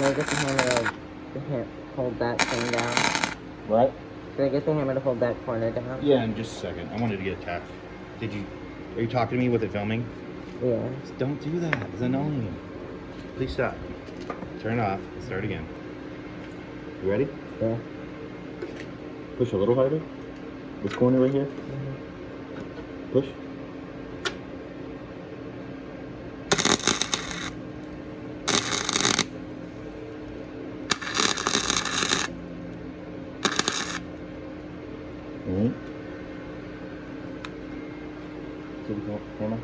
I get the hammer to hold that thing down? What? Should I get the hammer to hold that corner down? Yeah, in just a second. I wanted to get a tap. Are you talking to me with it filming? Yeah. Just don't do that. It's annoying. Please stop. Turn it off. Start again. You ready? Yeah. Push a little harder. This corner right here. Push. Alright. See the camera?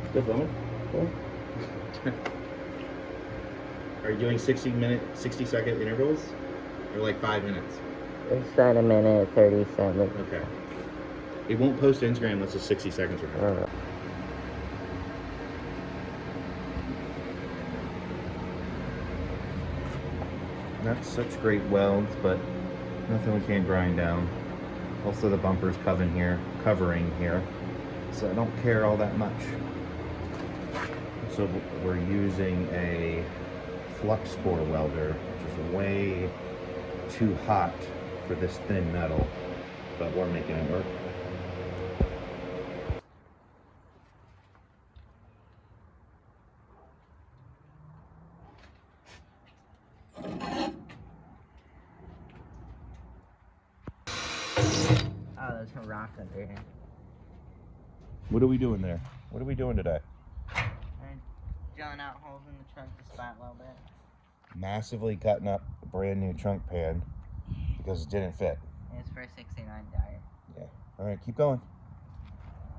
Still filming? Yeah. Are you doing 60-second intervals? Or like 5 minutes? It's at a minute 37. Okay. It won't post to Instagram unless it's 60 seconds or more. Not such great welds, but nothing we can't grind down. Also the bumper's covering here, so I don't care all that much. So we're using a flux core welder, which is way too hot for this thin metal, but we're making it work. Oh, there's some rocks under here. What are we doing there? What are we doing today? I'm drilling out holes in the trunk to spot a little bit. Massively cutting up a brand new trunk pan because it didn't fit. It's for a 69 tire. Yeah. All right, keep going.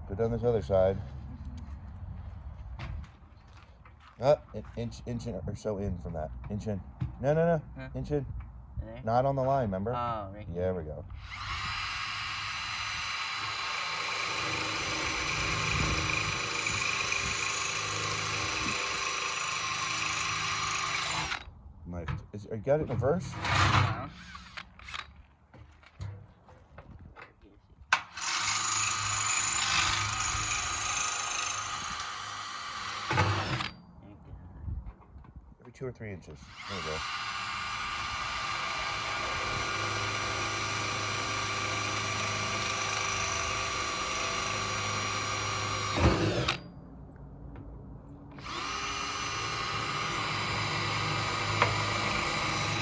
Go down this other side. Up, an inch or so in from that. Inch in. No. Huh? Inch in. There? Not on the line, remember? Oh, right. Yeah, there we go. You got it in reverse? No. Every 2 or 3 inches. There we go.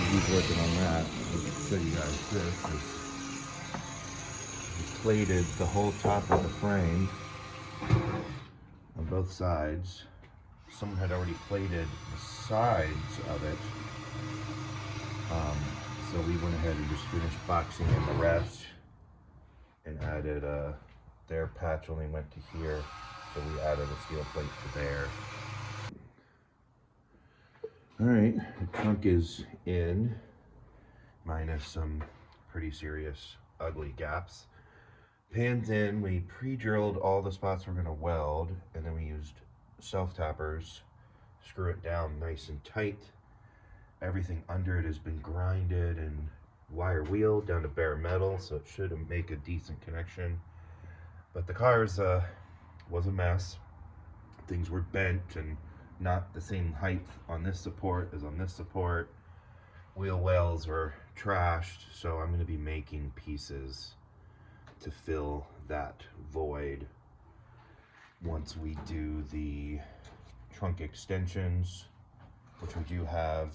He's working on that. I'll show you guys this. He plated the whole top of the frame on both sides. Someone had already plated the sides of it. So we went ahead and just finished boxing in the rest and added their patch only went to here. So we added a steel plate to there. All right, the trunk is in, minus some pretty serious ugly gaps. Pan's in, we pre-drilled all the spots we're gonna weld, and then we used self-tappers, screw it down nice and tight. Everything under it has been grinded and wire wheeled down to bare metal, so it should make a decent connection. But the cars was a mess. Things were bent and not the same height on this support as on this support. Wheel wells were trashed, so I'm going to be making pieces to fill that void once we do the trunk extensions, which we do have,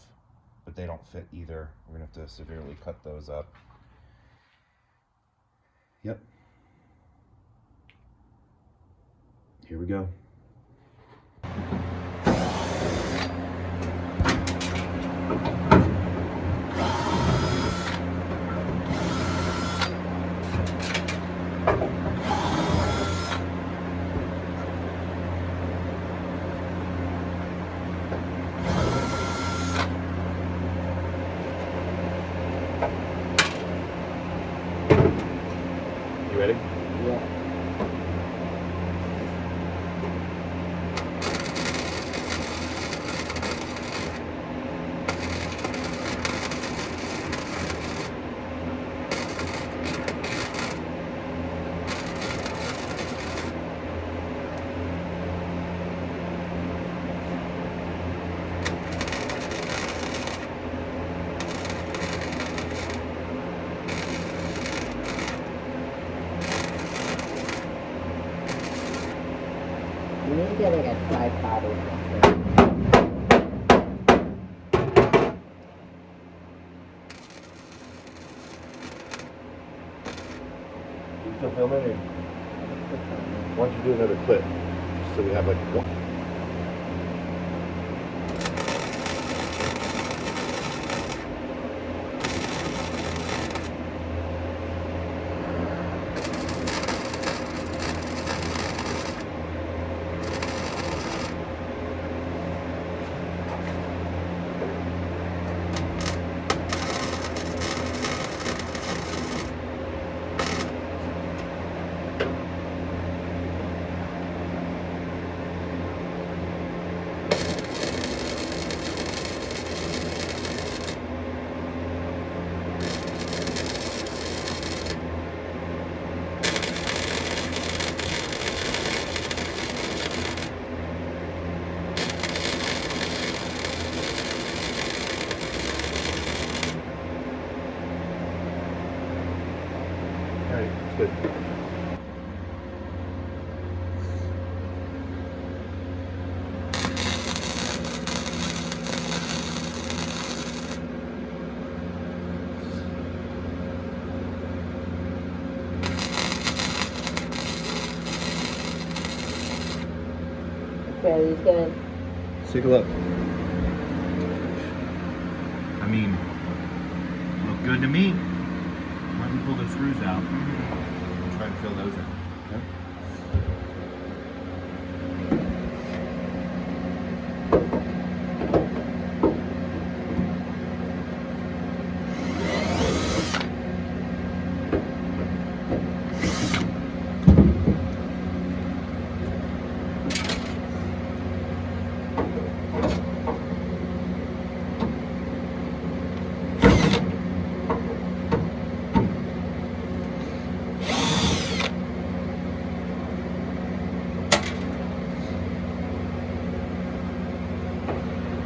but they don't fit either. We're gonna have to severely cut those up. Yep. Here we go. You ready? Yeah. We need to get like a tripod or something. You still filming? Or why don't you do another clip, just so we have like one. Alright, that's good. Okay, he's gonna. Let's take a look. I mean, look good to me. Why don't we pull the screws out and try and fill those in? Okay?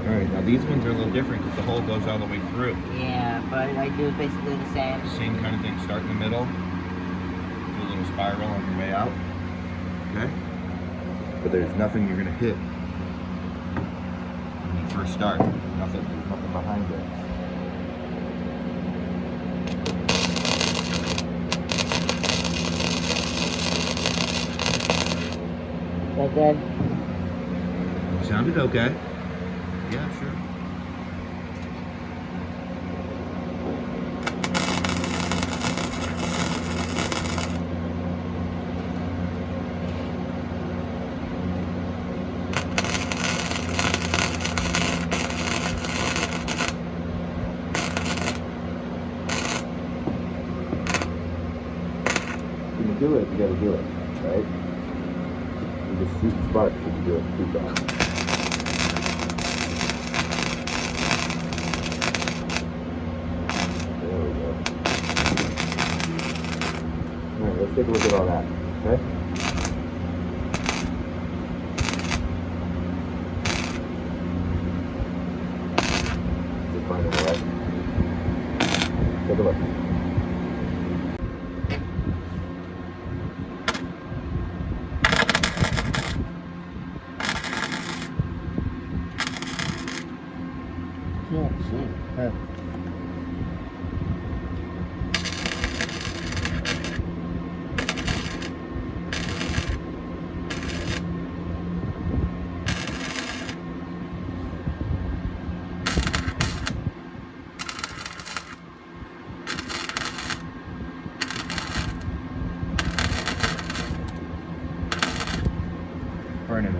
Alright, now these ones are a little different because the hole goes all the way through. Yeah, but I do basically the same. Same kind of thing, start in the middle, do a little spiral on your way out, okay? But there's nothing you're gonna hit when you first start. There's nothing behind it. Like that. Sounded okay. Yeah, sure. When you do it, you gotta do it, right? You just shoot sparks if you do it too fast. There we go. Alright, let's take a look at all that, okay? Just find it, alright? Take a look.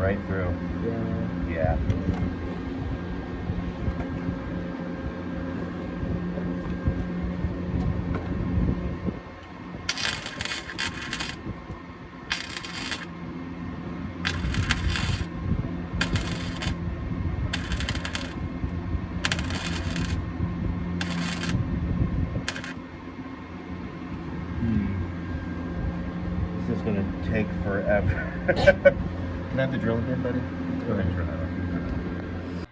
right through. Yeah. Yeah. This is gonna take forever. Can I have the drilling bit, buddy? Let's go ahead and turn that off.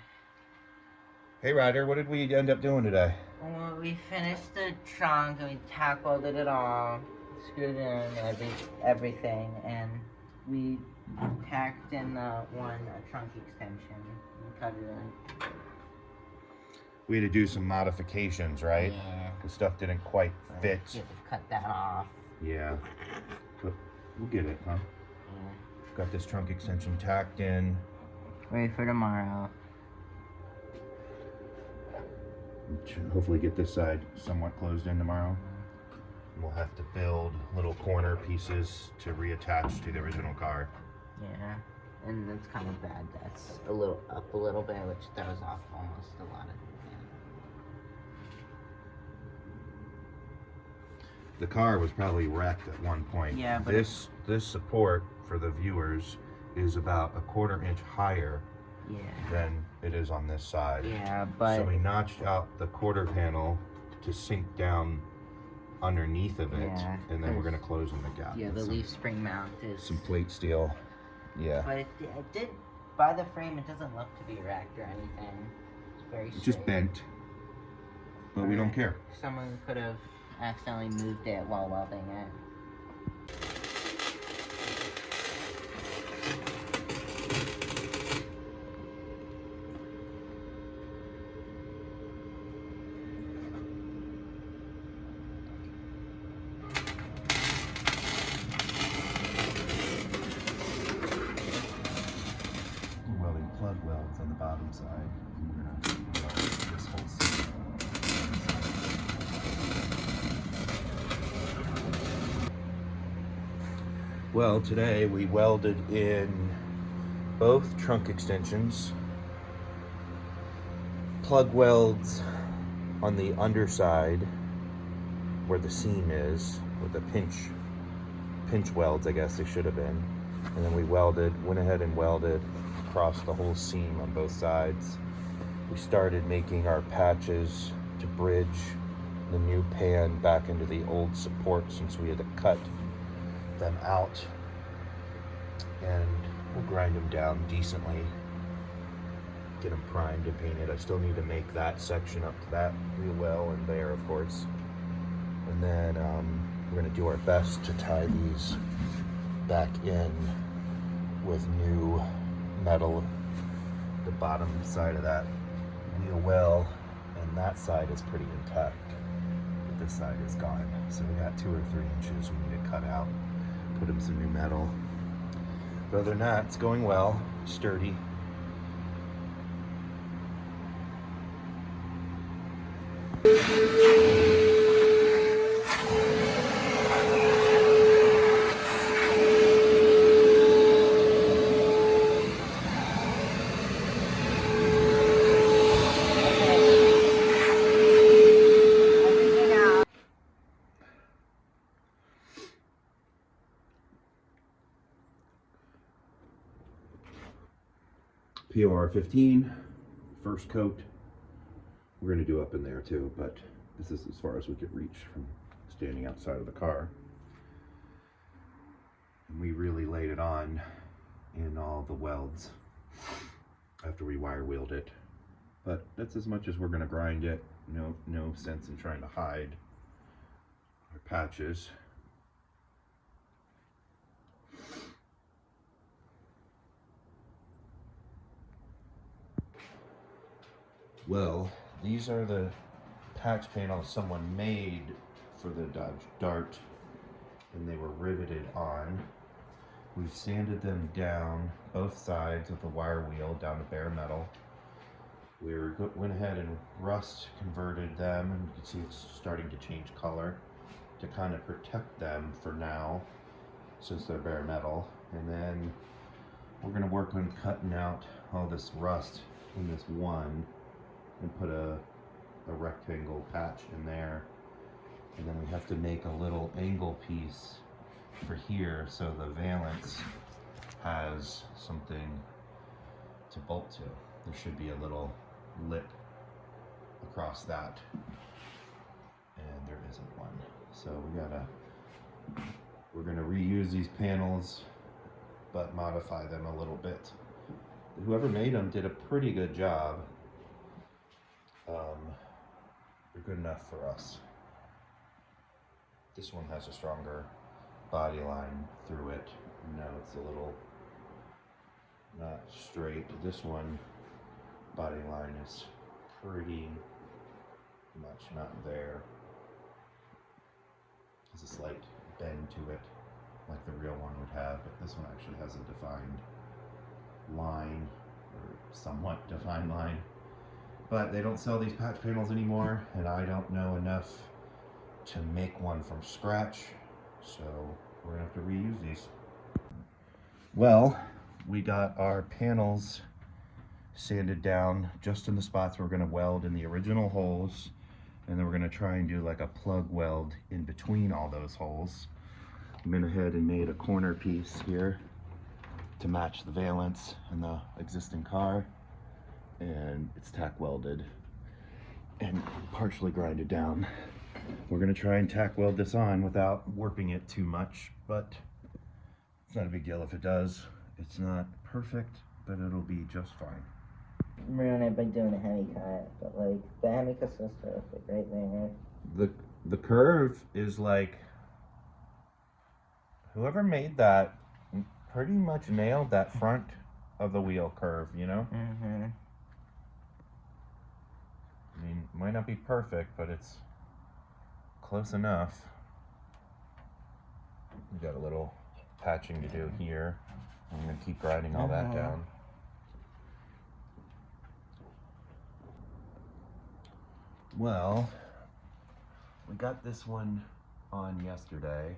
Hey Ryder, what did we end up doing today? Well, we finished the trunk and we tack welded it all, screwed in everything, and we tacked in one trunk extension and cut it in. We had to do some modifications, right? Yeah. The stuff didn't quite fit. You have to cut that off. Yeah. But we'll get it, huh? Yeah. Got this trunk extension tacked in. Ready for tomorrow. Hopefully get this side somewhat closed in tomorrow. We'll have to build little corner pieces to reattach to the original car. Yeah. And that's kind of bad. That's a little up a little bit, which throws off almost a lot of it. The car was probably wrecked at one point. Yeah, but this support for the viewers is about 1/4 inch higher than it is on this side. Yeah, but so we notched out the quarter panel to sink down underneath of it, and then we're gonna close in the gap. Yeah, the leaf spring mount is some plate steel. Yeah. But it did, by the frame, it doesn't look to be wrecked or anything. It's very straight. It's just bent, but we don't care. Someone could have accidentally moved it while welding it. Welding plug welds on the bottom side. And we're gonna weld this whole seam. Well, today we welded in both trunk extensions, plug welds on the underside where the seam is, with the pinch welds, I guess they should have been. And then we went ahead and welded across the whole seam on both sides. We started making our patches to bridge the new pan back into the old support since we had to cut them out, and we'll grind them down decently, get them primed and painted. I still need to make that section up to that real well, and there of course, and then we're going to do our best to tie these back in with new metal. The bottom side of that wheel well, and that side is pretty intact, but this side is gone, so we got 2 or 3 inches we need to cut out, put in some new metal. But other than that, it's going well, sturdy. POR 15, first coat. We're going to do up in there too, but this is as far as we could reach from standing outside of the car. And we really laid it on in all the welds after we wire wheeled it. But that's as much as we're going to grind it. No sense in trying to hide our patches. Well, these are the patch panels someone made for the Dodge Dart, and they were riveted on. We've sanded them down, both sides with the wire wheel down to bare metal. We went ahead and rust converted them, and you can see it's starting to change color to kind of protect them for now, since they're bare metal. And then we're gonna work on cutting out all this rust in this one and put a rectangle patch in there. And then we have to make a little angle piece for here so the valance has something to bolt to. There should be a little lip across that, and there isn't one. So we're gonna reuse these panels, but modify them a little bit. Whoever made them did a pretty good job. They're good enough for us. This one has a stronger body line through it. No, it's a little not straight. This one body line is pretty much not there. There's a slight bend to it, like the real one would have, but this one actually has a defined line, or somewhat defined line. But they don't sell these patch panels anymore, and I don't know enough to make one from scratch, so we're gonna have to reuse these. Well, we got our panels sanded down just in the spots we're gonna weld in the original holes, and then we're gonna try and do like a plug weld in between all those holes. I went ahead and made a corner piece here to match the valance in the existing car, and it's tack welded and partially grinded down. We're gonna try and tack weld this on without warping it too much, but it's not a big deal if it does. It's not perfect, but it'll be just fine. Ruin it by doing a hemi cut, but like the hemi cut's just perfect right there. The curve is like, whoever made that pretty much nailed that front of the wheel curve, you know? Mm-hmm. I mean, it might not be perfect, but it's close enough. We got a little patching to do here. I'm gonna keep grinding all that down. Well, we got this one on yesterday.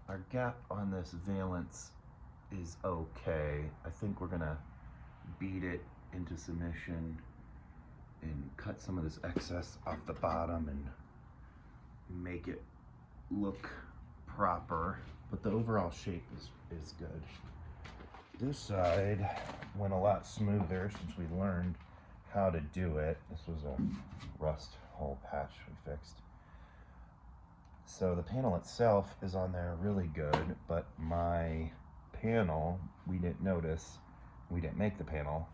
Our gap on this valance is okay. I think we're gonna beat it into submission and cut some of this excess off the bottom and make it look proper, but the overall shape is good. This side went a lot smoother since we learned how to do it. This was a rust hole patch we fixed. So the panel itself is on there really good, but my panel, we didn't notice, we didn't make the panel,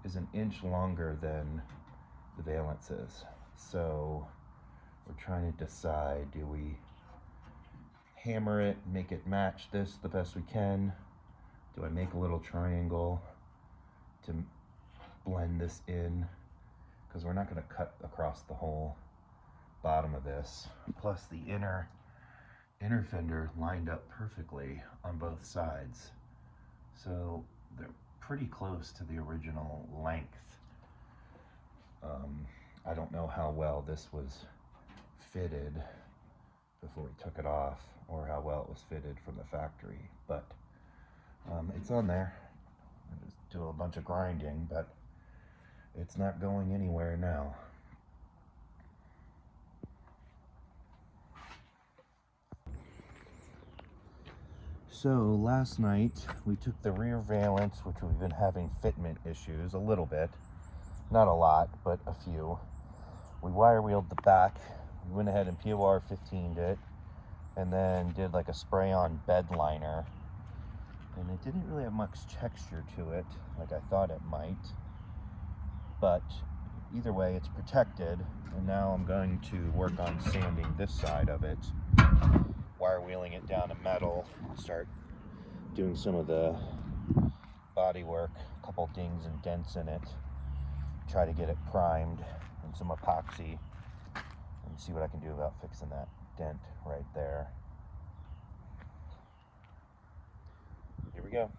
is an inch longer than the valance is. So we're trying to decide, do we hammer it, make it match this the best we can? Do I make a little triangle to blend this in? Because we're not going to cut across the whole bottom of this. Plus the inner fender lined up perfectly on both sides. So they're pretty close to the original length. I don't know how well this was fitted before we took it off, or how well it was fitted from the factory, but it's on there. I just do a bunch of grinding, but it's not going anywhere now. So last night we took the rear valance, which we've been having fitment issues a little bit, not a lot, but a few. We wire wheeled the back. We went ahead and POR 15'd it, and then did like a spray on bed liner, and it didn't really have much texture to it like I thought it might, but either way it's protected. And now I'm going to work on sanding this side of it, wire wheeling it down to metal, start doing some of the body work, a couple dings and dents in it, try to get it primed and some epoxy, and see what I can do about fixing that dent right there. Here we go.